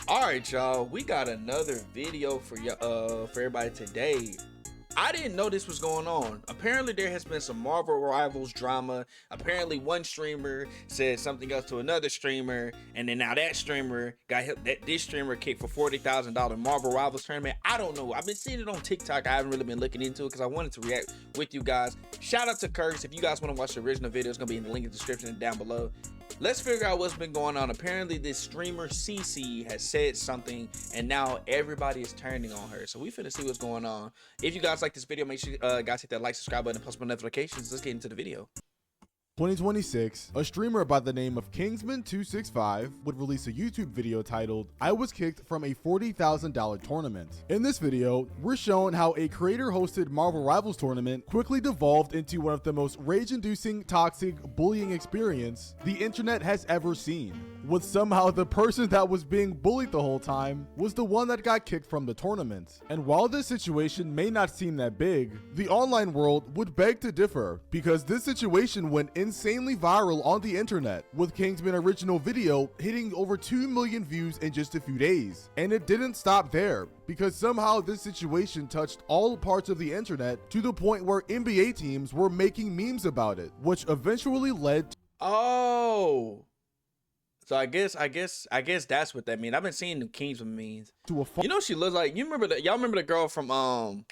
All right, y'all, we got another video for everybody today. I didn't know this was going on. Apparently there has been some Marvel Rivals drama. Apparently one streamer said something else to another streamer, and then now that streamer got this streamer kicked for $40,000 Marvel Rivals tournament. I don't know. I've been seeing it on TikTok. I haven't really been looking into it because I wanted to react with you guys. Shout out to Curtis. If you guys want to watch the original video, it's gonna be in the link in the description and down below. Let's figure out what's been going on. Apparently this streamer CC has said something and now everybody is turning on her. So we finna see what's going on. If you guys like this video, make sure you guys hit that like, subscribe button, and post my notifications. Let's get into the video. 2026, a streamer by the name of Kingsman 265 would release a YouTube video titled, "I was kicked from a $40,000 tournament." In this video, we're shown how a creator-hosted Marvel Rivals tournament quickly devolved into one of the most rage-inducing, toxic, bullying experience the internet has ever seen, with somehow the person that was being bullied the whole time was the one that got kicked from the tournament. And while this situation may not seem that big, the online world would beg to differ, because this situation went insanely viral on the internet, with Kingsman original video hitting over 2 million views in just a few days. And it didn't stop there, because somehow this situation touched all parts of the internet to the point where NBA teams were making memes about it, which eventually led to So I guess that's what that means. I've been seeing the Kingsman memes. To a you know, she looks like, y'all remember the girl from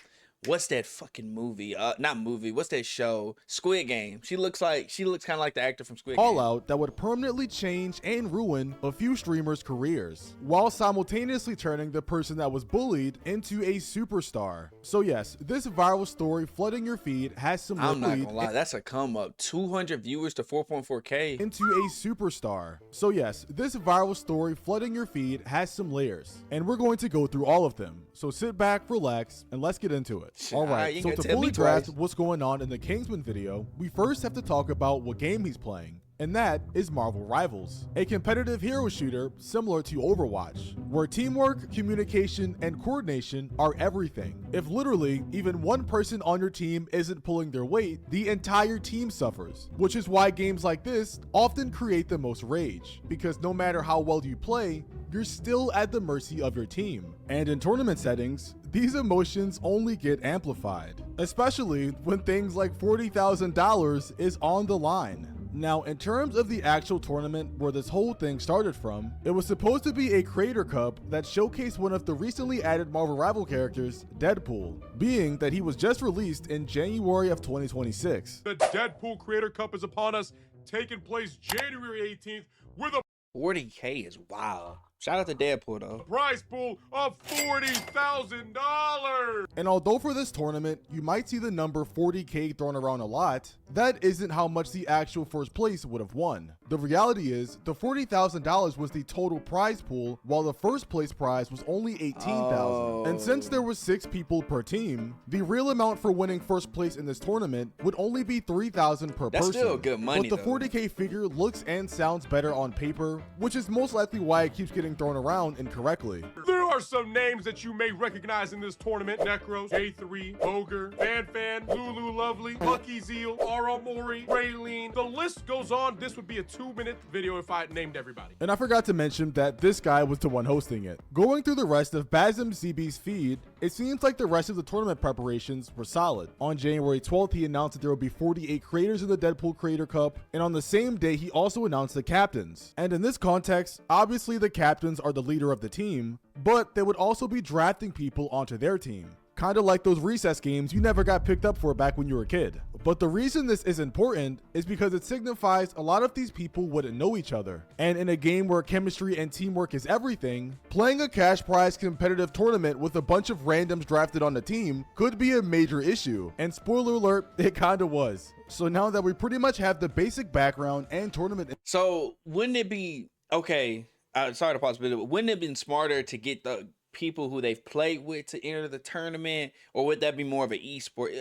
what's that fucking movie? Not movie. What's that show? Squid Game. She looks kind of like the actor from Squid Game. Fallout that would permanently change and ruin a few streamers' careers, while simultaneously turning the person that was bullied into a superstar. So yes, this viral story flooding your feed has some I'm not gonna lie, that's a come up. 200 viewers to 4.4K into a superstar. So yes, this viral story flooding your feed has some layers, and we're going to go through all of them. So sit back, relax, and let's get into it. Alright, so to fully grasp what's going on in the Kingsman video, we first have to talk about what game he's playing. And that is Marvel Rivals, a competitive hero shooter similar to Overwatch, where teamwork, communication, and coordination are everything. If literally even one person on your team isn't pulling their weight, the entire team suffers, which is why games like this often create the most rage, because no matter how well you play, you're still at the mercy of your team. And in tournament settings, these emotions only get amplified, especially when things like $40,000 is on the line. Now, in terms of the actual tournament where this whole thing started from, it was supposed to be a Creator Cup that showcased one of the recently added Marvel Rival characters, Deadpool, being that he was just released in January of 2026. The Deadpool Creator Cup is upon us, taking place January 18th with a 40K is wild. Shout out to Deadpool though. Prize pool of $40,000. And although for this tournament, you might see the number 40K thrown around a lot, that isn't how much the actual first place would have won. The reality is, the $40,000 was the total prize pool, while the first place prize was only $18,000. And since there was 6 people per team, the real amount for winning first place in this tournament would only be $3,000 per person. That's still good money. But the 40K figure looks and sounds better on paper, which is most likely why it keeps getting thrown around incorrectly. There are some names that you may recognize in this tournament: Necros, J3, Ogre, FanFan, Lulu Lovely, Lucky Zeal, Ara Mori, Raylene. The list goes on. This would be a 2-minute video if I named everybody. And I forgot to mention that this guy was the one hosting it. Going through the rest of Bazm CB's feed, it seems like the rest of the tournament preparations were solid. On January 12th, he announced that there will be 48 creators in the Deadpool Creator Cup, and on the same day, he also announced the captains. And in this context, obviously the captains are the leader of the team, but they would also be drafting people onto their team. Kind of like those recess games you never got picked up for back when you were a kid. But the reason this is important is because it signifies a lot of these people wouldn't know each other. And in a game where chemistry and teamwork is everything, playing a cash prize competitive tournament with a bunch of randoms drafted on the team could be a major issue. And spoiler alert, it kind of was. So now that we pretty much have the basic background and tournament. So wouldn't it be, okay, sorry to pause, but wouldn't it have been smarter to get the people who they've played with to enter the tournament, or would that be more of an esport?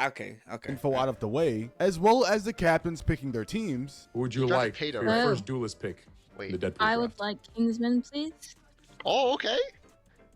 Okay. Info out of the way, as well as the captains picking their teams. Who would you like for your first duelist pick? Wait, the Deadpool I draft? would like Kingsman, please. Oh, okay.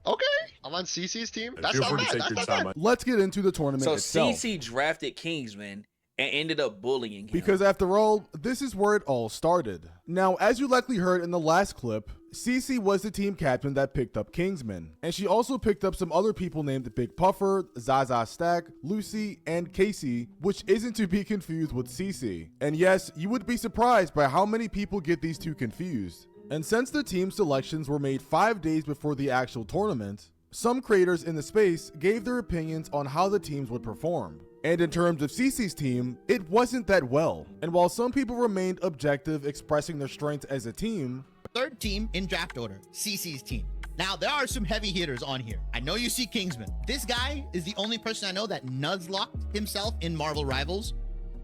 Okay. I'm on CC's team. That's Feel not free to bad. take That's your not time. bad. Let's get into the tournament So itself. CC drafted Kingsman, and ended up bullying him. Because after all, this is where it all started. Now, as you likely heard in the last clip, Cece was the team captain that picked up Kingsman, and she also picked up some other people named Big Puffer, Zaza Stack, Lucy, and Casey, which isn't to be confused with Cece. And yes, you would be surprised by how many people get these two confused. And since the team selections were made 5 days before the actual tournament, some creators in the space gave their opinions on how the teams would perform. And in terms of Cece's team, it wasn't that well. And while some people remained objective, expressing their strengths as a team, third team in draft order, CC's team. Now, there are some heavy hitters on here. I know you see Kingsman. This guy is the only person I know that nuzlocked himself in Marvel Rivals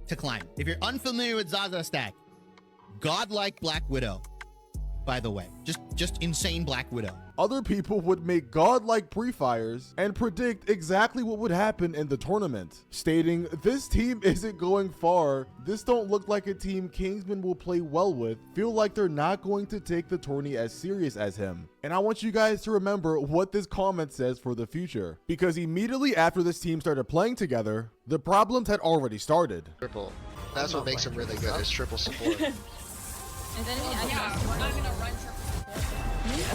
to climb. If you're unfamiliar with Zaza Stack, godlike Black Widow, by the way. Just insane Black Widow. Other people would make godlike pre-fires and predict exactly what would happen in the tournament, stating, "This team isn't going far. This don't look like a team Kingsman will play well with. Feel like they're not going to take the tourney as serious as him." And I want you guys to remember what this comment says for the future, because immediately after this team started playing together, the problems had already started. Triple. That's what makes him really good, is triple support.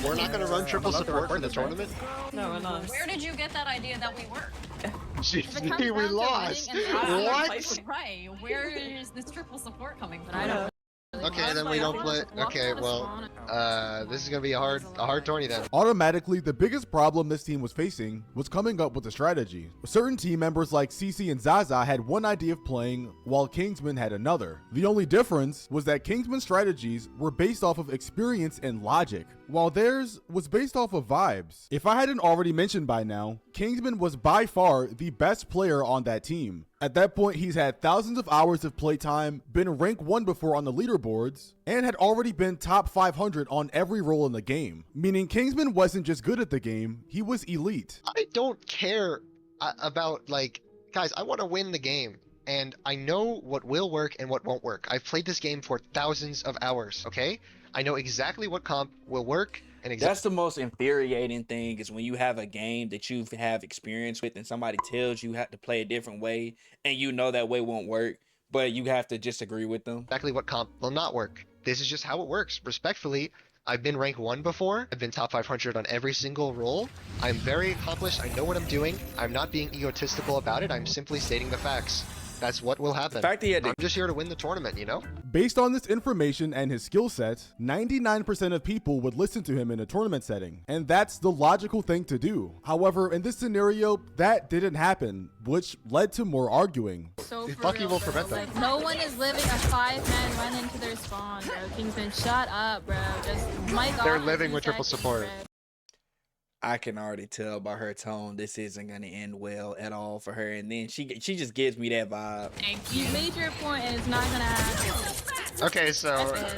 We're not going to run triple support for the tournament? No, we're not. Where did you get that idea that we were? GG, we lost. What? Right. Where is this triple support coming from? I don't. Okay, then we don't play. Okay, well, this is gonna be a hard tourney then. Automatically, the biggest problem this team was facing was coming up with a strategy. Certain team members like Cece and Zaza had one idea of playing, while Kingsman had another. The only difference was that Kingsman's strategies were based off of experience and logic, while theirs was based off of vibes. If I hadn't already mentioned by now, Kingsman was by far the best player on that team. At that point, he's had thousands of hours of playtime, been rank 1 before on the leaderboards, and had already been top 500 on every role in the game. Meaning Kingsman wasn't just good at the game, he was elite. I don't care about, like, guys, I want to win the game. And I know what will work and what won't work. I've played this game for thousands of hours, okay? I know exactly what comp will work. And that's the most infuriating thing, is when you have a game that you have experience with and somebody tells you have to play a different way and you know that way won't work, but you have to just agree with them. Exactly what comp will not work. This is just how it works. Respectfully, I've been rank 1 before. I've been top 500 on every single role. I'm very accomplished. I know what I'm doing. I'm not being egotistical about it. I'm simply stating the facts. That's what will happen. I'm just here to win the tournament, you know? Based on this information and his skill set, 99% of people would listen to him in a tournament setting, and that's the logical thing to do. However, in this scenario, that didn't happen, which led to more arguing. So Bucky will prevent that. Like, no one is living a 5-man run into their spawn, bro. Kingsman, shut up, bro. Just, my God. They're living with triple support. Bro. I can already tell by her tone this isn't going to end well at all for her, and then she just gives me that vibe. Thank you. You made your point and it's not going to happen. Okay, so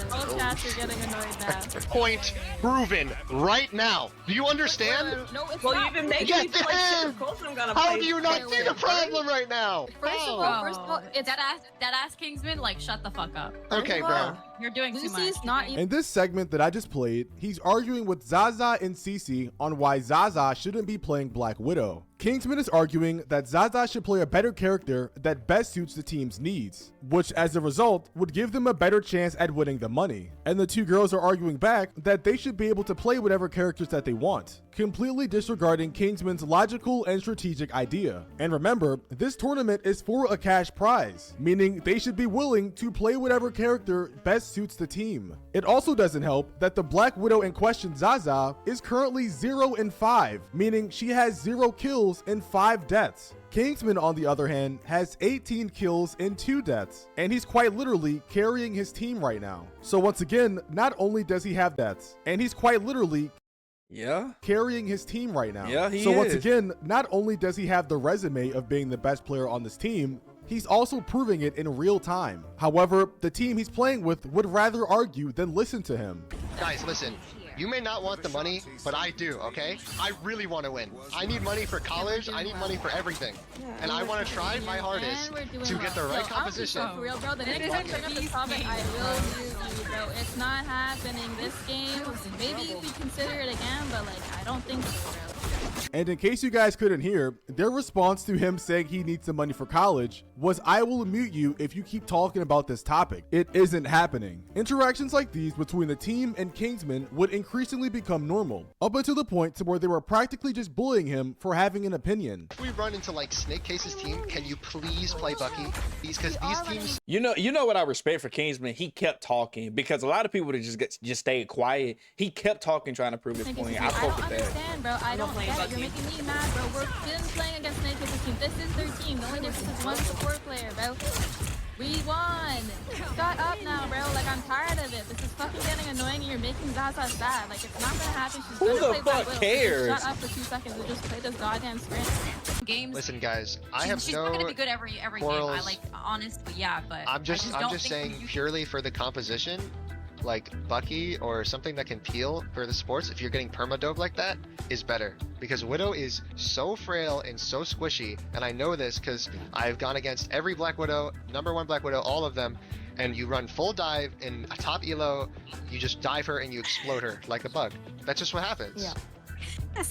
Both chats are getting annoyed now. point proven right now. Do you understand? No, it's Well, not. you've been making Yes, me play it shit. is! Of course I'm gonna How play. do you not see the problem right now? First of all, it's that ass Kingsman, like, shut the fuck up. Okay, bro. You're doing too much. Lucy's not even. In this segment that I just played, he's arguing with Zaza and Cece on why Zaza shouldn't be playing Black Widow. Kingsman is arguing that Zaza should play a better character that best suits the team's needs, which as a result would give them a better chance at winning the money. And the two girls are arguing back that they should be able to play whatever characters that they want, completely disregarding Kingsman's logical and strategic idea. And remember, this tournament is for a cash prize, meaning they should be willing to play whatever character best suits the team. It also doesn't help that the Black Widow in question, Zaza, is currently 0 in 5, meaning she has 0 kills and 5 deaths. Kingsman, on the other hand, has 18 kills and 2 deaths, and he's quite literally carrying his team right now. So once again, not only does he have deaths, and he's quite literally carrying his team right now. So once again, not only does he have the resume of being the best player on this team, he's also proving it in real time. However, the team he's playing with would rather argue than listen to him. Guys, listen. You may not want the money, but I do, okay? I really want to win. I need money for college. I need money for everything. And I want to try my hardest to get the right composition. For real, bro. The next time you bring up this topic, I will mute you, bro. It's not happening this game. Maybe we consider it again, but like, I don't think so, bro. And in case you guys couldn't hear, their response to him saying he needs some money for college was, I will mute you if you keep talking about this topic. It isn't happening. Interactions like these between the team and Kingsman would increasingly become normal, up until the point to where they were practically just bullying him for having an opinion. If we run into like Snake Case's team, can you please play Bucky? Because these teams... You know what I respect for Kingsman? He kept talking, because a lot of people would just stayed quiet. He kept talking, trying to prove his point. I fuck with that. Understand, bro. I don't get it. You're making me mad, bro. We've been playing against Snake Case's team. This is their team. The only difference is one support player, bro. We won. Shut up now, bro. Like, I'm tired of it. This is fucking getting annoying and you're making Zaza sad. Like, it's not gonna happen. She's Who gonna the play fuck cares? Shut up for 2 seconds and just play this goddamn sprint. Games. Listen, guys, I have she's no not gonna be good every game. I like, honestly, yeah, but I'm just don't think saying you purely for the composition, like Bucky or something that can peel for the sports, if you're getting permadope like that, is better. Because Widow is so frail and so squishy, and I know this because I've gone against every Black Widow, number 1 Black Widow, all of them, and you run full dive in a top elo, you just dive her and you explode her like a bug. That's just what happens. Yeah. That's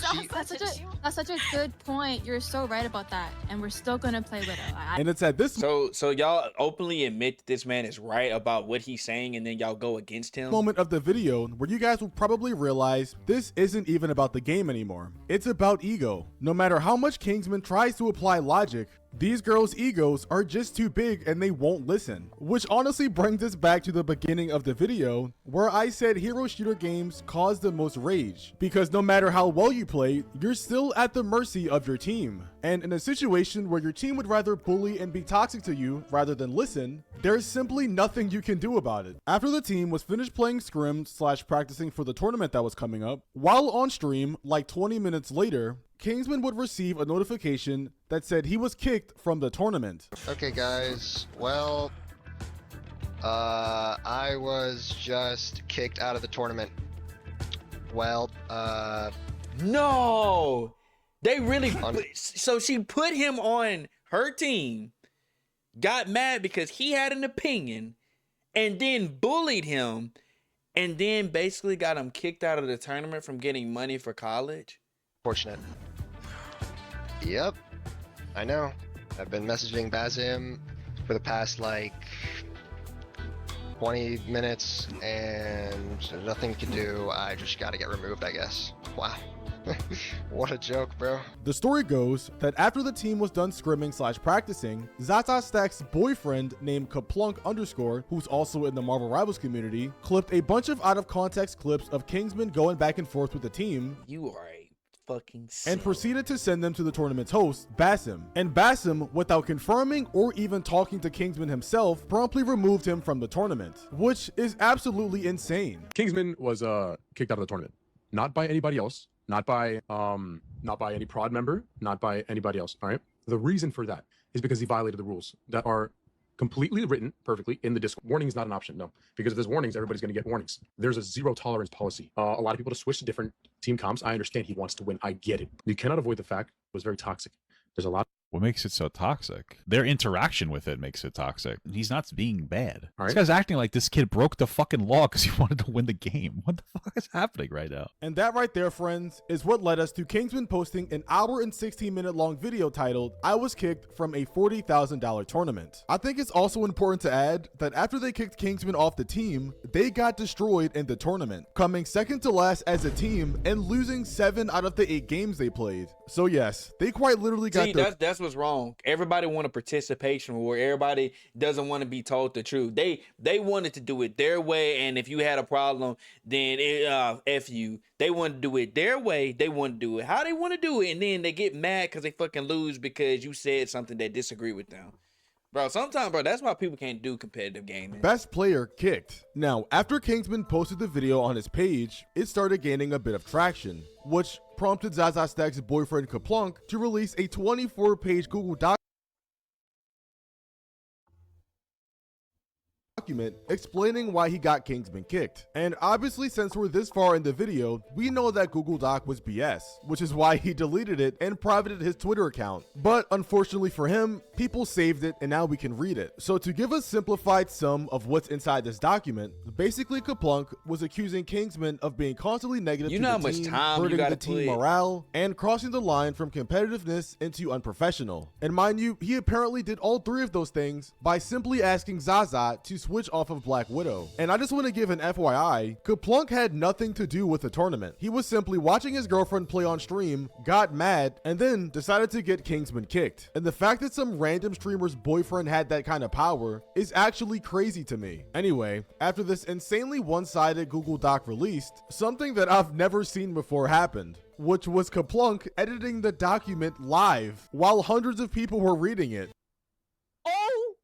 That's such a good point. You're so right about that. And we're still gonna play Widow. And it's at this So y'all openly admit that this man is right about what he's saying, and then y'all go against him? moment of the video where you guys will probably realize this isn't even about the game anymore. It's about ego. No matter how much Kingsman tries to apply logic, these girls' egos are just too big and they won't listen. Which honestly brings us back to the beginning of the video where I said hero shooter games cause the most rage, because no matter how well you play, you're still at the mercy of your team. And in a situation where your team would rather bully and be toxic to you rather than listen, there's simply nothing you can do about it. After the team was finished playing scrim / practicing for the tournament that was coming up, while on stream, like 20 minutes later, Kingsman would receive a notification that said he was kicked from the tournament. Okay, guys. Well, I was just kicked out of the tournament. Well, No, they really. So she put him on her team, got mad because he had an opinion, and then bullied him, and then basically got him kicked out of the tournament from getting money for college. Fortunate. Yep, I know. I've been messaging Bazim for the past like 20 minutes and nothing to do. I just gotta get removed, I guess. Wow. What a joke, bro. The story goes that after the team was done scrimming / practicing, Zata Stack's boyfriend named Kaplunk_, who's also in the Marvel Rivals community, clipped a bunch of out of context clips of Kingsman going back and forth with the team. You are a fucking and proceeded to send them to the tournament's host, Basim. And Basim, without confirming or even talking to Kingsman himself, promptly removed him from the tournament, which is absolutely insane. Kingsman was kicked out of the tournament, not by anybody else, not by any prod member, not by anybody else. All right. The reason for that is because he violated the rules that are completely written perfectly in the Discord. Warning is not an option, no, because if there's warnings, everybody's going to get warnings. There's a zero tolerance policy. A lot of people to switch to different team comps. I understand he wants to win. I get it. You cannot avoid the fact it was very toxic. There's a lot. What makes it so toxic? Their interaction with it makes it toxic. He's not being bad. All right. This guy's acting like this kid broke the fucking law because he wanted to win the game. What the fuck is happening right now? And that right there, friends, is what led us to Kingsman posting an hour and 16-minute long video titled, I was kicked from a $40,000 tournament. I think it's also important to add that after they kicked Kingsman off the team, they got destroyed in the tournament, coming second to last as a team and losing 7 out of the 8 games they played. So yes, they quite literally got that's what's wrong. Everybody want a participation where everybody doesn't want to be told the truth. They wanted to do it their way, and if you had a problem, then F you. They want to do it their way. They want to do it how they want to do it, and then they get mad because they fucking lose because you said something that disagree with them. Bro, sometimes, bro, that's why people can't do competitive gaming. Best player kicked. Now, after Kingsman posted the video on his page, it started gaining a bit of traction, which prompted Zaza Stack's boyfriend Kaplunk to release a 24-page Google document explaining why he got Kingsman kicked. And obviously, since we're this far in the video, we know that Google Doc was BS, which is why he deleted it and privated his Twitter account. But unfortunately for him, people saved it and now we can read it. So to give a simplified sum of what's inside this document, basically Kaplunk was accusing Kingsman of being constantly negative to the team, hurting the team morale, and crossing the line from competitiveness into unprofessional. And mind you, he apparently did all three of those things by simply asking Zaza to switch off of Black Widow. And I just want to give an FYI, Kaplunk had nothing to do with the tournament. He was simply watching his girlfriend play on stream, got mad, and then decided to get Kingsman kicked. And the fact that some random streamer's boyfriend had that kind of power is actually crazy to me. Anyway, after this insanely one-sided Google Doc released, something that I've never seen before happened, which was Kaplunk editing the document live while hundreds of people were reading it. Oh!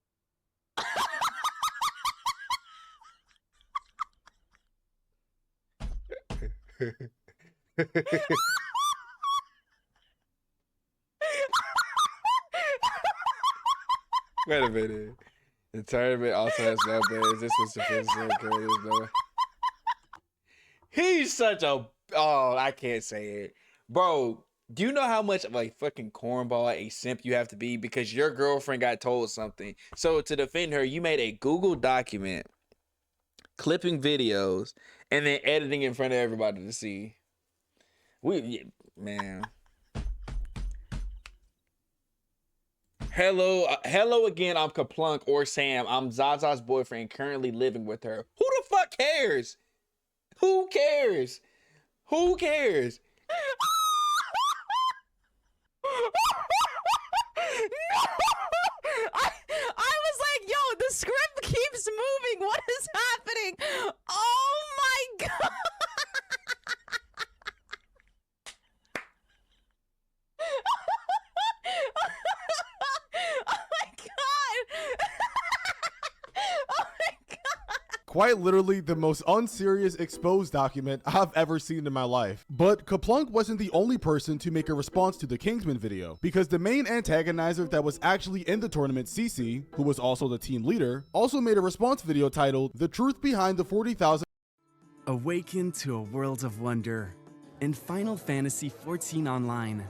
Wait a minute. The tournament also has no bands. This was sophisticated. No. He's such a... Oh, I can't say it. Bro, do you know how much of a fucking cornball, a simp you have to be because your girlfriend got told something? So to defend her, you made a Google document, clipping videos, and then editing in front of everybody to see. Man. Hello again. I'm Kaplunk or Sam. I'm Zaza's boyfriend, currently living with her. Who the fuck cares? Who cares? Who cares? No! I was like, yo, the script keeps moving. What is happening? Oh my god! Oh my god! Oh my god! Quite literally the most unserious exposed document I've ever seen in my life. But Kaplunk wasn't the only person to make a response to the Kingsman video, because the main antagonizer that was actually in the tournament, Cece, who was also the team leader, also made a response video titled "The Truth Behind the 40,000." Awaken to a world of wonder in Final Fantasy XIV Online.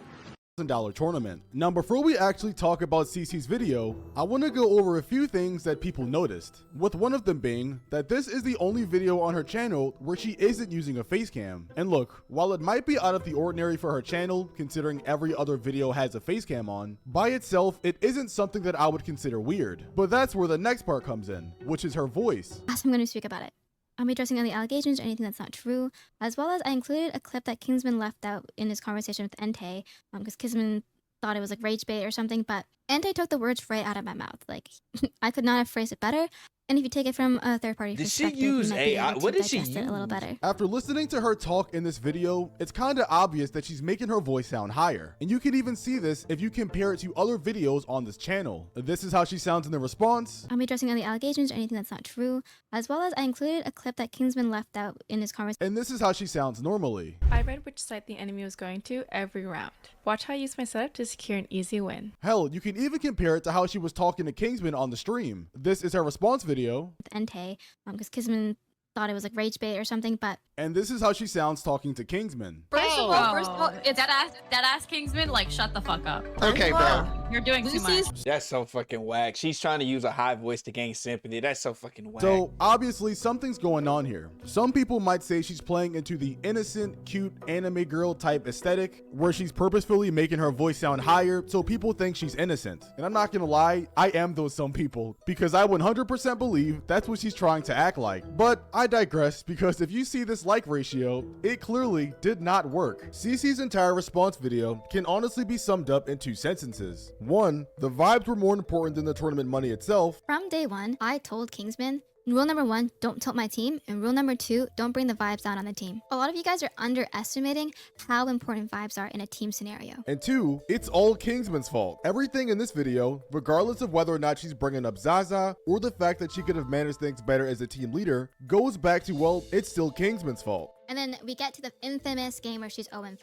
Tournament. Now, before we actually talk about Cece's video, I want to go over a few things that people noticed, with one of them being that this is the only video on her channel where she isn't using a face cam. And look, while it might be out of the ordinary for her channel, considering every other video has a face cam on, by itself, it isn't something that I would consider weird. But that's where the next part comes in, which is her voice. I'm going to speak about it. I'll be addressing any allegations or anything that's not true, as well as I included a clip that Kingsman left out in his conversation with Entei, because Kingsman thought it was like rage bait or something, but Entei took the words right out of my mouth. Like, I could not have phrased it better. And if you take it from a third party perspective, you might be able to digest it a little better. After listening to her talk in this video, it's kind of obvious that she's making her voice sound higher. And you can even see this if you compare it to other videos on this channel. This is how she sounds in the response. I'll be addressing any allegations or anything that's not true, as well as I included a clip that Kingsman left out in his conversation. And this is how she sounds normally. I read which site the enemy was going to every round. Watch how I use my setup to secure an easy win. Hell, you can even compare it to how she was talking to Kingsman on the stream. This is her response video. Entei, because Kingsman thought it was like rage bait or something, but... And this is how she sounds talking to Kingsman. First of all, it's that ass Kingsman, like, shut the fuck up. Okay, bro. You're doing too much. That's so fucking whack. She's trying to use a high voice to gain sympathy. That's so fucking whack. So obviously something's going on here. Some people might say she's playing into the innocent, cute anime girl type aesthetic, where she's purposefully making her voice sound higher so people think she's innocent. And I'm not gonna lie, I am those some people, because I 100% believe that's what she's trying to act like. But I digress, because if you see this like ratio, it clearly did not work. Cece's entire response video can honestly be summed up in 2 sentences. 1, the vibes were more important than the tournament money itself. From day one, I told Kingsman, rule number 1, don't tilt my team, and rule number 2, don't bring the vibes down on the team. A lot of you guys are underestimating how important vibes are in a team scenario. And 2, it's all Kingsman's fault. Everything in this video, regardless of whether or not she's bringing up Zaza, or the fact that she could have managed things better as a team leader, goes back to, well, it's still Kingsman's fault. And then we get to the infamous game where she's 0-5.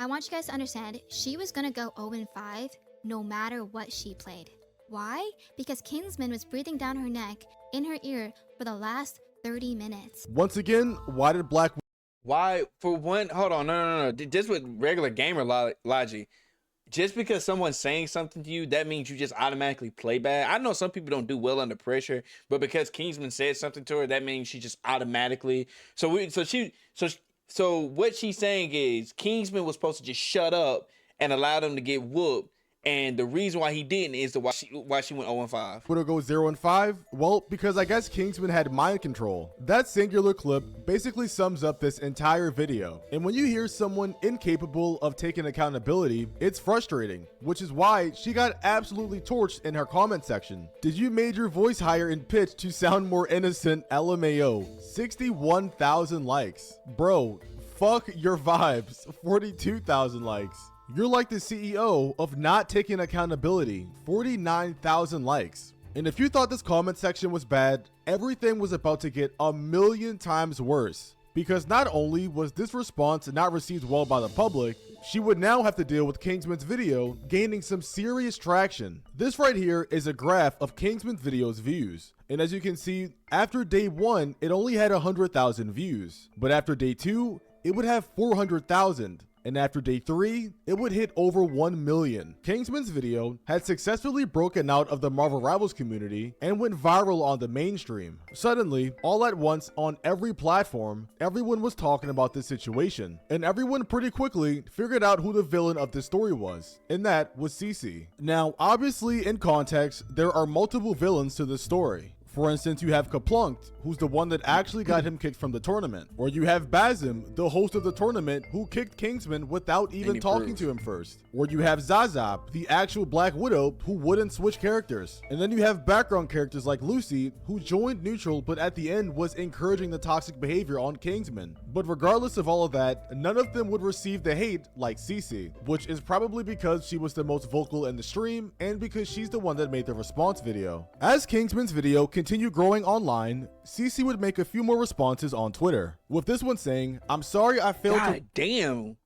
I want you guys to understand, she was gonna go 0-5 no matter what she played. Why? Because Kingsman was breathing down her neck in her ear for the last 30 minutes. Once again, why did Black... Why, for one, hold on, no. Just with regular gamer logic, just because someone's saying something to you, that means you just automatically play bad. I know some people don't do well under pressure, but because Kingsman said something to her, that means she just automatically. So what she's saying is Kingsman was supposed to just shut up and allow them to get whooped. And the reason why he didn't is why she went 0-5. Would it go 0-5? Well, because I guess Kingsman had mind control. That singular clip basically sums up this entire video. And when you hear someone incapable of taking accountability, it's frustrating, which is why she got absolutely torched in her comment section. Did you made your voice higher in pitch to sound more innocent? LMAO. 61,000 likes. Bro, fuck your vibes. 42,000 likes. You're like the CEO of not taking accountability. 49,000 likes. And if you thought this comment section was bad, everything was about to get a million times worse. Because not only was this response not received well by the public, she would now have to deal with Kingsman's video gaining some serious traction. This right here is a graph of Kingsman's video's views. And as you can see, after day 1, it only had 100,000 views. But after day 2, it would have 400,000. And after day 3, it would hit over 1 million. Kingsman's video had successfully broken out of the Marvel Rivals community and went viral on the mainstream. Suddenly, all at once on every platform, everyone was talking about this situation. And everyone pretty quickly figured out who the villain of this story was. And that was Cece. Now, obviously in context, there are multiple villains to this story. For instance, you have Kaplunked, who's the one that actually got him kicked from the tournament. Or you have Bazim, the host of the tournament, who kicked Kingsman without even talking to him first. Or you have Zazap, the actual Black Widow, who wouldn't switch characters. And then you have background characters like Lucy, who joined neutral but at the end was encouraging the toxic behavior on Kingsman. But regardless of all of that, none of them would receive the hate like Cece, which is probably because she was the most vocal in the stream and because she's the one that made the response video. As Kingsman's video continued growing online, Cece would make a few more responses on Twitter, with this one saying, "I'm sorry I failed to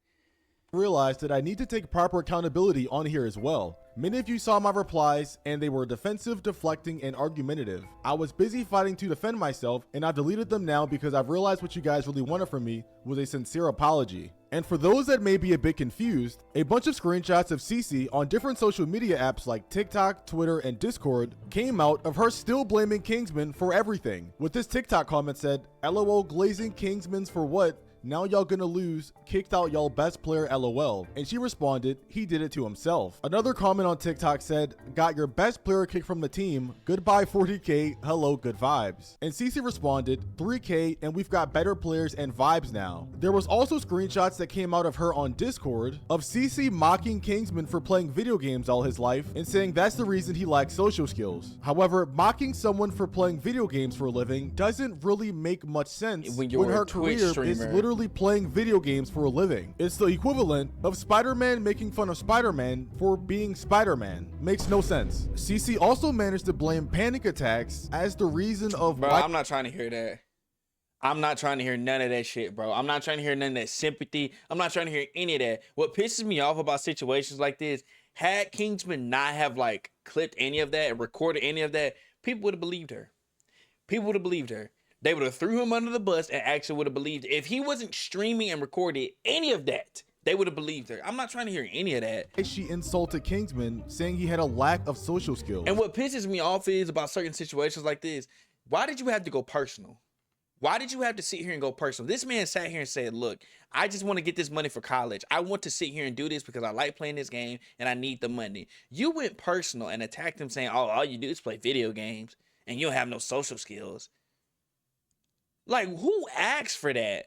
realize that I need to take proper accountability on here as well. Many of you saw my replies and they were defensive, deflecting, and argumentative. I was busy fighting to defend myself and I've deleted them now because I've realized what you guys really wanted from me was a sincere apology." And for those that may be a bit confused, a bunch of screenshots of Cece on different social media apps like TikTok, Twitter, and Discord came out of her still blaming Kingsman for everything. With this TikTok comment said, "LOL glazing Kingsman's for what? Now y'all gonna lose, kicked out y'all best player LOL." And she responded, "He did it to himself." Another comment on TikTok said, "Got your best player kicked from the team, goodbye 40k, hello good vibes." And Cece responded, "3k and we've got better players and vibes now." There was also screenshots that came out of her on Discord of Cece mocking Kingsman for playing video games all his life and saying that's the reason he lacks social skills. However, mocking someone for playing video games for a living doesn't really make much sense when her career is literally playing video games for a living. It's the equivalent of Spider-Man making fun of Spider-Man for being Spider-Man. Makes no sense. Cece also managed to blame panic attacks as the reason of why— I'm not trying to hear that. I'm not trying to hear none of that shit, bro. I'm not trying to hear none of that sympathy. I'm not trying to hear any of that. What pisses me off about situations like this, had Kingsman not have like clipped any of that and recorded any of that, people would have believed her. People would have believed her. They would have threw him under the bus and actually would have believed. If he wasn't streaming and recorded any of that, they would have believed her. I'm not trying to hear any of that. She insulted Kingsman, saying he had a lack of social skills. And what pisses me off is about certain situations like this, why did you have to go personal? Why did you have to sit here and go personal? This man sat here and said, look, I just want to get this money for college. I want to sit here and do this because I like playing this game and I need the money. You went personal and attacked him saying, oh, all you do is play video games and you don't have no social skills. Like, who asked for that?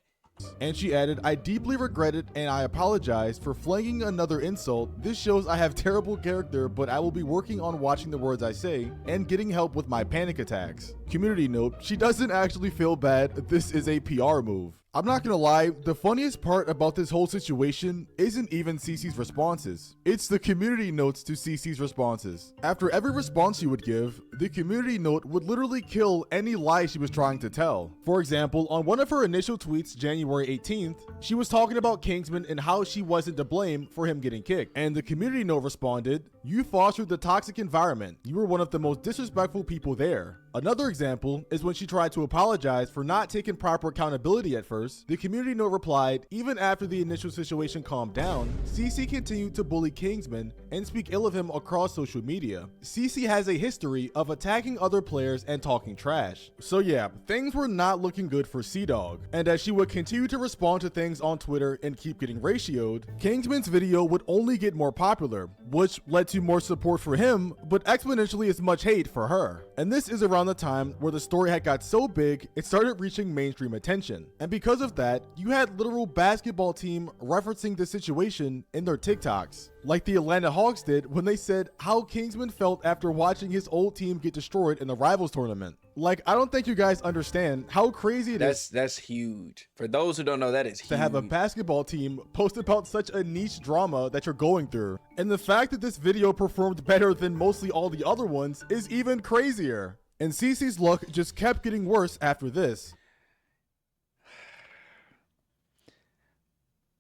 And she added, "I deeply regret it and I apologize for flinging another insult. This shows I have terrible character, but I will be working on watching the words I say and getting help with my panic attacks." Community note, she doesn't actually feel bad. This is a PR move. I'm not gonna lie, the funniest part about this whole situation isn't even CC's responses. It's the community notes to CC's responses. After every response she would give, the community note would literally kill any lie she was trying to tell. For example, on one of her initial tweets January 18th, she was talking about Kingsman and how she wasn't to blame for him getting kicked. And the community note responded, "You fostered the toxic environment. You were one of the most disrespectful people there." Another example is when she tried to apologize for not taking proper accountability at first. The community note replied, "Even after the initial situation calmed down, CC continued to bully Kingsman and speak ill of him across social media. CC has a history of attacking other players and talking trash." So yeah, things were not looking good for C-Dog. And as she would continue to respond to things on Twitter and keep getting ratioed, Kingsman's video would only get more popular, which led to more support for him, but exponentially as much hate for her. And this is around the time where the story had got so big it started reaching mainstream attention, and because of that you had literal basketball team referencing the situation in their TikToks, like the Atlanta Hawks did when they said how Kingsman felt after watching his old team get destroyed in the Rivals tournament. Like, I don't think you guys understand how crazy it is. That's huge. For those who don't know, that is huge. To have a basketball team post about such a niche drama that you're going through. And the fact that this video performed better than mostly all the other ones is even crazier. And CC's luck just kept getting worse after this.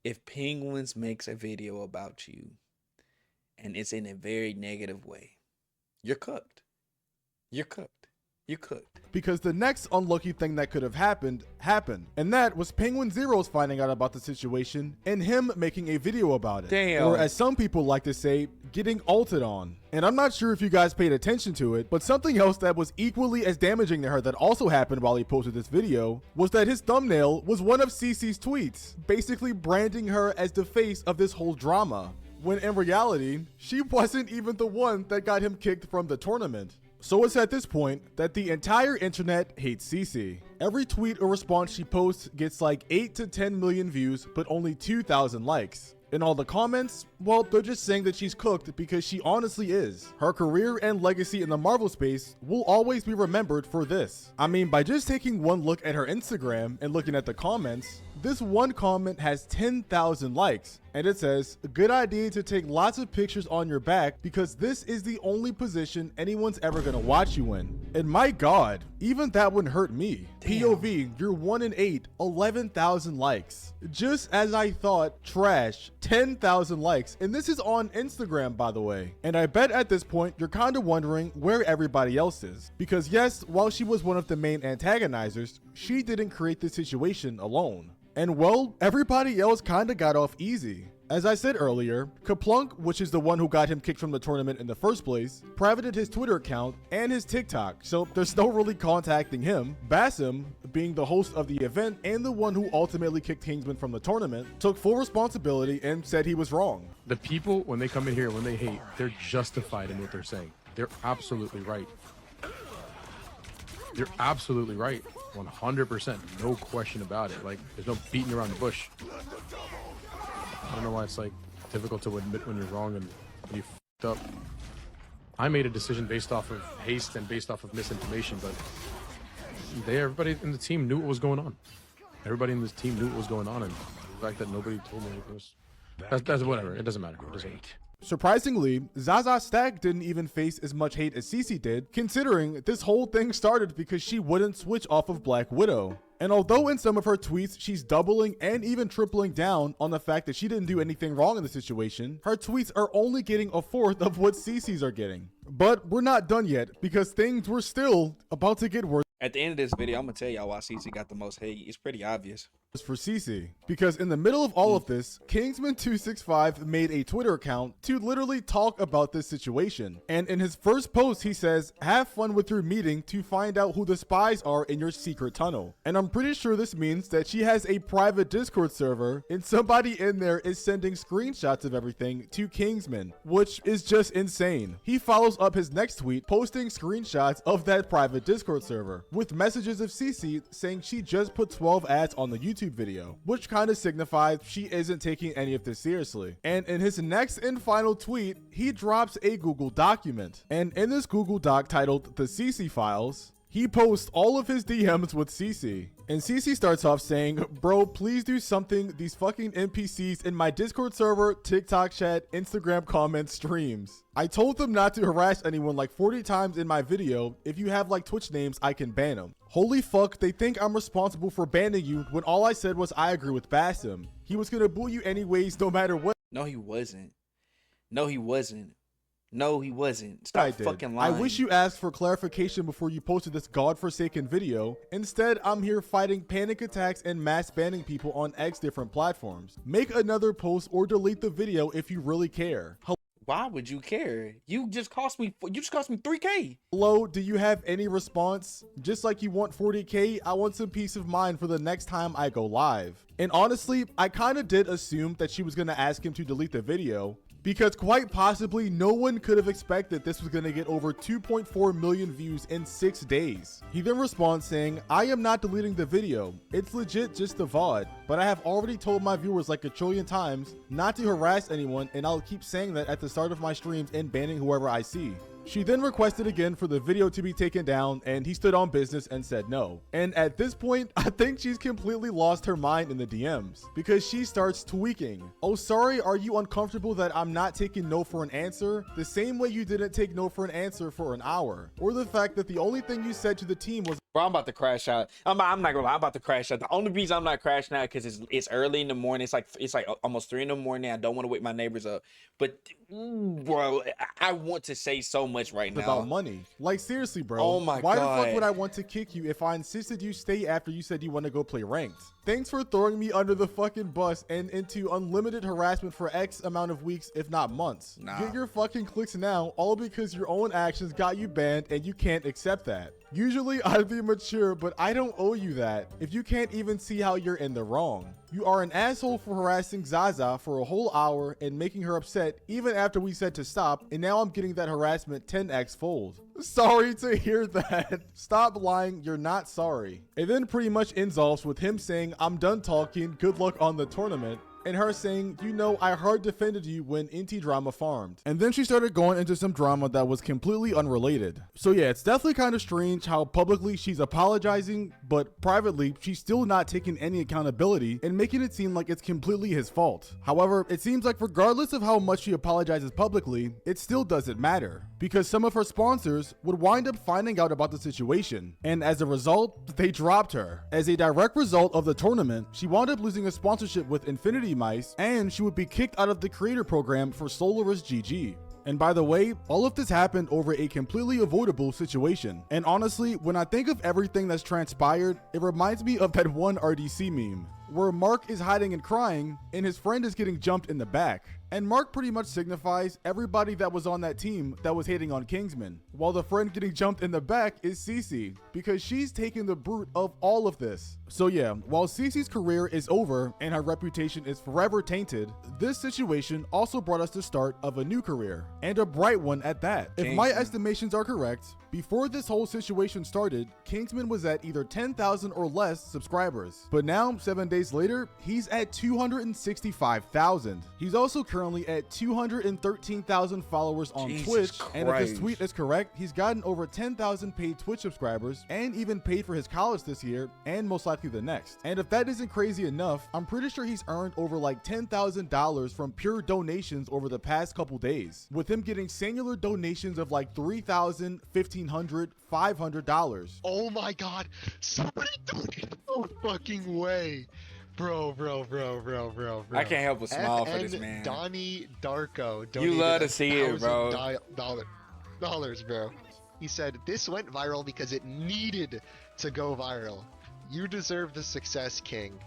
If Penguins makes a video about you and it's in a very negative way, you're cooked. You're cooked. You cooked. Because the next unlucky thing that could have happened, and that was Penguin Zero's finding out about the situation and him making a video about it. Damn. Or as some people like to say, getting ulted on. And I'm not sure if you guys paid attention to it, but something else that was equally as damaging to her that also happened while he posted this video was that his thumbnail was one of CC's tweets, basically branding her as the face of this whole drama, when in reality, she wasn't even the one that got him kicked from the tournament. So it's at this point that the entire internet hates CC. Every tweet or response she posts gets like 8 to 10 million views, but only 2,000 likes. And all the comments, well, they're just saying that she's cooked because she honestly is. Her career and legacy in the Marvel space will always be remembered for this. I mean, by just taking one look at her Instagram and looking at the comments, this one comment has 10,000 likes, and it says, "Good idea to take lots of pictures on your back because this is the only position anyone's ever gonna watch you in." And my god, even that wouldn't hurt me. Damn. POV, you're 1 in 8, 11,000 likes. Just as I thought, trash, 10,000 likes. And this is on Instagram, by the way. And I bet at this point, you're kind of wondering where everybody else is. Because yes, while she was one of the main antagonizers, she didn't create the situation alone. And well, everybody else kinda got off easy. As I said earlier, Kaplunk, which is the one who got him kicked from the tournament in the first place, privated his Twitter account and his TikTok, so there's no really contacting him. Basim, being the host of the event and the one who ultimately kicked Kingsman from the tournament, took full responsibility and said he was wrong. The people, when they come in here, when they hate, they're justified in what they're saying. They're absolutely right. You're absolutely right. 100%. No question about it. Like, there's no beating around the bush. I don't know why it's like difficult to admit when you're wrong and when you f***ed up. I made a decision based off of haste and based off of misinformation, but everybody in the team knew what was going on. Everybody in this team knew what was going on, and the fact that nobody told me it was... That's whatever. It doesn't matter. It doesn't matter. Surprisingly, Zaza Stag didn't even face as much hate as CC did, considering this whole thing started because she wouldn't switch off of Black Widow. And although in some of her tweets she's doubling and even tripling down on the fact that she didn't do anything wrong in the situation, her tweets are only getting a fourth of what CC's are getting. But we're not done yet, because things were still about to get worse. At the end of this video, I'm gonna tell y'all why CC got the most hate. It's pretty obvious. For CC, because in the middle of all of this, Kingsman265 made a Twitter account to literally talk about this situation. And in his first post, he says, "Have fun with your meeting to find out who the spies are in your secret tunnel." And I'm pretty sure this means that she has a private Discord server and somebody in there is sending screenshots of everything to Kingsman, which is just insane. He follows up his next tweet posting screenshots of that private Discord server with messages of CC saying she just put 12 ads on the YouTube video, which kind of signifies she isn't taking any of this seriously. And in his next and final tweet, he drops a Google document. And in this Google Doc titled the CC Files, He posts all of his DMs with CC. And CC starts off saying, bro, please do something. These fucking NPCs in my Discord server, TikTok chat, Instagram comments, streams. I told them not to harass anyone like 40 times in my video. If you have like Twitch names, I can ban them. Holy fuck, they think I'm responsible for banning you when all I said was I agree with Basim. He was gonna boo you anyways, no matter what. No, he wasn't. No, he wasn't. No, he wasn't. Stop fucking lying. I wish you asked for clarification before you posted this godforsaken video. Instead, I'm here fighting panic attacks and mass banning people on X different platforms. Make another post or delete the video if you really care. Why would you care? You just cost me 3K. Hello, do you have any response? Just like you want 40K, I want some peace of mind for the next time I go live. And honestly, I kind of did assume that she was going to ask him to delete the video, because quite possibly no one could have expected this was going to get over 2.4 million views in 6 days. He then responds saying, I am not deleting the video. It's legit just a VOD, but I have already told my viewers like a trillion times not to harass anyone, and I'll keep saying that at the start of my streams and banning whoever I see. She then requested again for the video to be taken down, and he stood on business and said no. And at this point, I think she's completely lost her mind in the DMs, because she starts tweaking. Oh, sorry, are you uncomfortable that I'm not taking no for an answer? The same way you didn't take no for an answer for an hour. Or the fact that the only thing you said to the team was, bro, I'm about to crash out. I'm not gonna lie, I'm about to crash out. The only reason I'm not crashing out because it's early in the morning. It's like almost 3 in the morning. I don't want to wake my neighbors up. But bro, I want to say so much right now about money. Like seriously, bro. Oh my Why God. the fuck would I want to kick you if I insisted you stay after you said you want to go play ranked? Thanks for throwing me under the fucking bus and into unlimited harassment for X amount of weeks, if not months. Nah. Get your fucking clicks now, all because your own actions got you banned and you can't accept that. Usually I'd be mature, but I don't owe you that if you can't even see how you're in the wrong. You are an asshole for harassing Zaza for a whole hour and making her upset even after we said to stop, and now I'm getting that harassment 10x fold. Sorry to hear that. Stop lying, you're not sorry. It then pretty much ends off with him saying, I'm done talking, good luck on the tournament. And her saying, you know, I hard defended you when Inti drama farmed. And then she started going into some drama that was completely unrelated. So yeah, it's definitely kind of strange how publicly she's apologizing, but privately, she's still not taking any accountability and making it seem like it's completely his fault. However, it seems like regardless of how much she apologizes publicly, it still doesn't matter, because some of her sponsors would wind up finding out about the situation. And as a result, they dropped her. As a direct result of the tournament, she wound up losing a sponsorship with Infinity Mice, and she would be kicked out of the creator program for Solaris GG. And by the way, all of this happened over a completely avoidable situation. And honestly, when I think of everything that's transpired, it reminds me of that one RDC meme, where Mark is hiding and crying, and his friend is getting jumped in the back. And Mark pretty much signifies everybody that was on that team that was hating on Kingsman, while the friend getting jumped in the back is Cece, because she's taking the brunt of all of this. So yeah, while Cece's career is over and her reputation is forever tainted, this situation also brought us the start of a new career, and a bright one at that. If my estimations are correct, before this whole situation started, Kingsman was at either 10,000 or less subscribers. But now, 7 days later, he's at 265,000. He's also currently at 213,000 followers on Twitch, and if his tweet is correct, he's gotten over 10,000 paid Twitch subscribers and even paid for his college this year and most likely the next. And if that isn't crazy enough, I'm pretty sure he's earned over like $10,000 from pure donations over the past couple days, with him getting singular donations of like $3,000, $1,500, $500. Oh my God, somebody donated. No fucking way. Bro. I can't help but smile for this man. Donnie Darko. You love to see it, bro. Dollars, bro. He said, this went viral because it needed to go viral. You deserve the success, King.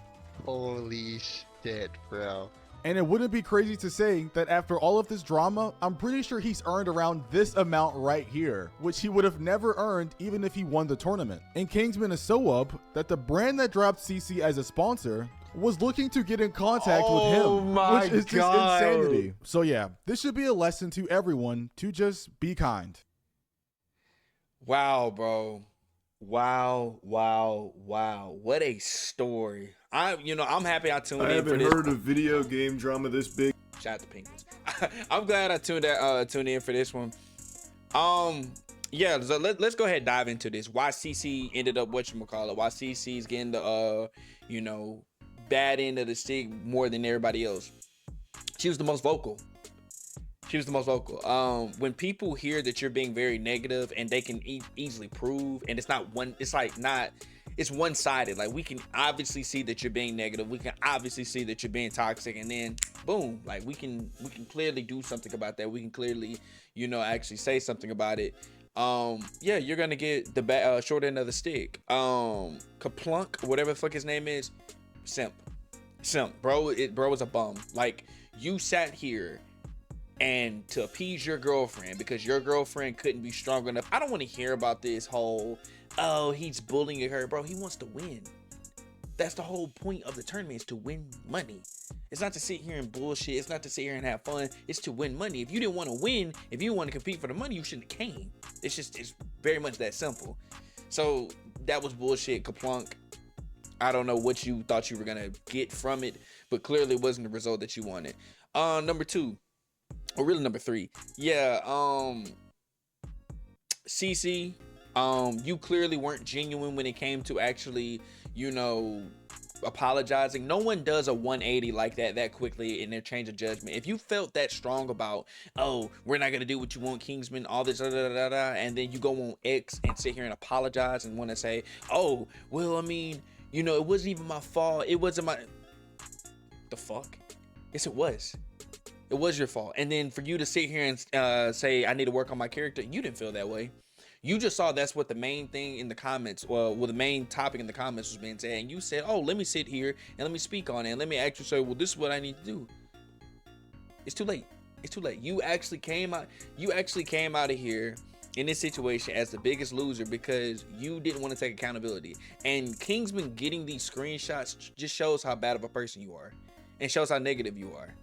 Holy shit, bro. And it wouldn't be crazy to say that after all of this drama, I'm pretty sure he's earned around this amount right here, which he would have never earned even if he won the tournament. And Kingsman is so up that the brand that dropped CC as a sponsor was looking to get in contact with him, which is just insanity. So yeah, this should be a lesson to everyone to just be kind. Wow, bro. Wow. What a story. I'm happy I tuned in for this. I haven't heard of video game drama this big. Shout out to Penguins. I'm glad I tuned in for this one. Yeah, so let's go ahead and dive into this. Why CC ended up whatchamacallit, why CC's getting the you know, bad end of the stick more than everybody else. She was the most vocal. She was the most vocal. When people hear that you're being very negative and they can easily prove, and it's not one, it's like not, it's one-sided. Like, we can obviously see that you're being negative. We can obviously see that you're being toxic, and then boom, like we can clearly do something about that. We can clearly, you know, actually say something about it. Yeah, you're gonna get the short end of the stick. Kaplunk, whatever the fuck his name is, simp, bro. Bro was a bum. Like, you sat here and to appease your girlfriend because your girlfriend couldn't be strong enough. I don't want to hear about this whole, oh, he's bullying her, bro. He wants to win. That's the whole point of the tournament, is to win money. It's not to sit here and bullshit. It's not to sit here and have fun. It's to win money. If you didn't want to win, if you want to compete for the money, you shouldn't have came. It's very much that simple. So that was bullshit, Kaplunk. I don't know what you thought you were gonna get from it, but clearly it wasn't the result that you wanted. Number 2, or really number 3. Yeah, CC, you clearly weren't genuine when it came to actually, you know, apologizing. No one does a 180 like that quickly in their change of judgment. If you felt that strong about, oh, we're not gonna do what you want, Kingsman, all this and then you go on X and sit here and apologize and want to say, oh, well, I mean, you know, it wasn't even my fault, it wasn't my, the fuck? Yes, it was. It was your fault. And then for you to sit here and say, I need to work on my character, you didn't feel that way. You just saw that's what the main thing in the comments, well, the main topic in the comments was being said, and you said, oh, let me sit here and let me speak on it, and let me actually say, well, this is what I need to do. It's too late. It's too late. You actually came out of here in this situation as the biggest loser because you didn't want to take accountability. And Kingsman getting these screenshots just shows how bad of a person you are, and shows how negative you are.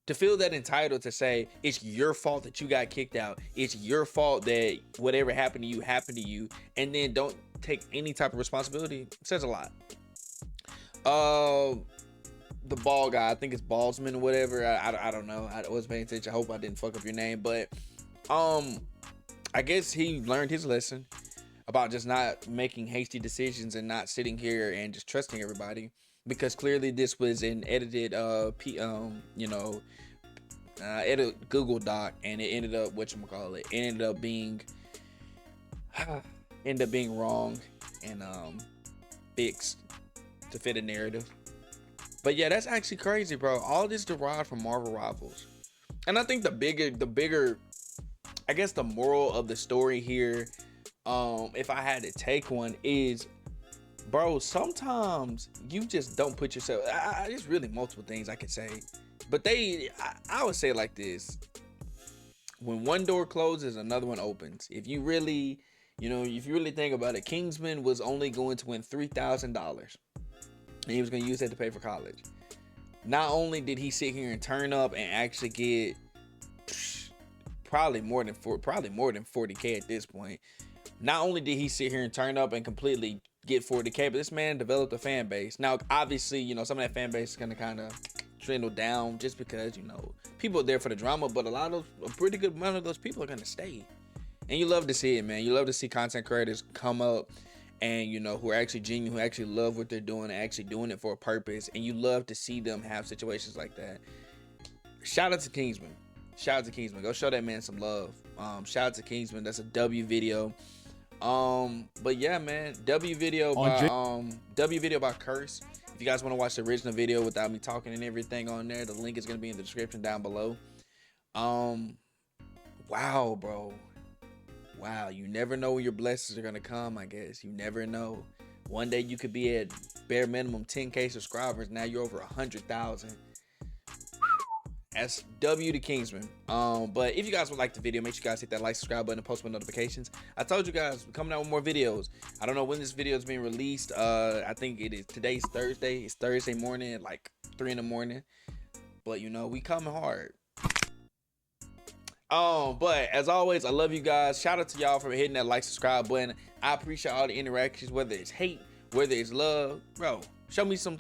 To feel that entitled to say it's your fault that you got kicked out, it's your fault that whatever happened to you, and then don't take any type of responsibility, says a lot. The ball guy, I think it's Ballsman or whatever. I don't know. I wasn't paying attention. I hope I didn't fuck up your name, but I guess he learned his lesson about just not making hasty decisions and not sitting here and just trusting everybody. Because clearly this was an edited edit Google Doc, and it ended up whatchamacallit. It ended up being wrong and fixed to fit a narrative. But yeah, that's actually crazy, bro. All this derived from Marvel Rivals. And I think the bigger I guess the moral of the story here, if I had to take one, is, bro, sometimes you just don't put yourself, there's really multiple things I could say, but I would say it like this: when one door closes, another one opens. If you really think about it, Kingsman was only going to win $3,000, and he was going to use that to pay for college. Not only did he sit here and turn up and actually get probably more than 40K at this point. Not only did he sit here and turn up and completely get 40K, but this man developed a fan base. Now, obviously, some of that fan base is going to kind of dwindle down just because, people are there for the drama, but a pretty good amount of those people are going to stay. And you love to see it, man. You love to see content creators come up and, who are actually genuine, who actually love what they're doing and actually doing it for a purpose. And you love to see them have situations like that. Shout out to Kingsman. Go show that man some love. Shout out to Kingsman. That's a W video. But yeah, man, W video by Curse. If you guys want to watch the original video without me talking and everything on there, the link is gonna be in the description down below. Wow, bro. Wow, you never know when your blessings are gonna come. I guess you never know. One day you could be at bare minimum 10K subscribers. Now you're over 100,000. That's W to Kingsman. But if you guys would like the video, make sure you guys hit that like, subscribe button, and post with notifications. I told you guys we're coming out with more videos. I don't know when this video is being released. I think today's Thursday. It's Thursday morning at like 3 in the morning. But we coming hard. But as always, I love you guys. Shout out to y'all for hitting that like, subscribe button. I appreciate all the interactions, whether it's hate, whether it's love, bro. Show me some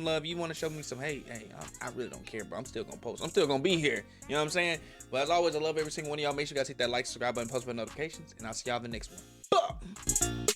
love. You want to show me some hate? Hey, I really don't care, bro. I'm still gonna post. I'm still gonna be here. You know what I'm saying? But as always, I love every single one of y'all. Make sure you guys hit that like, subscribe button, post button notifications, and I'll see y'all in the next one.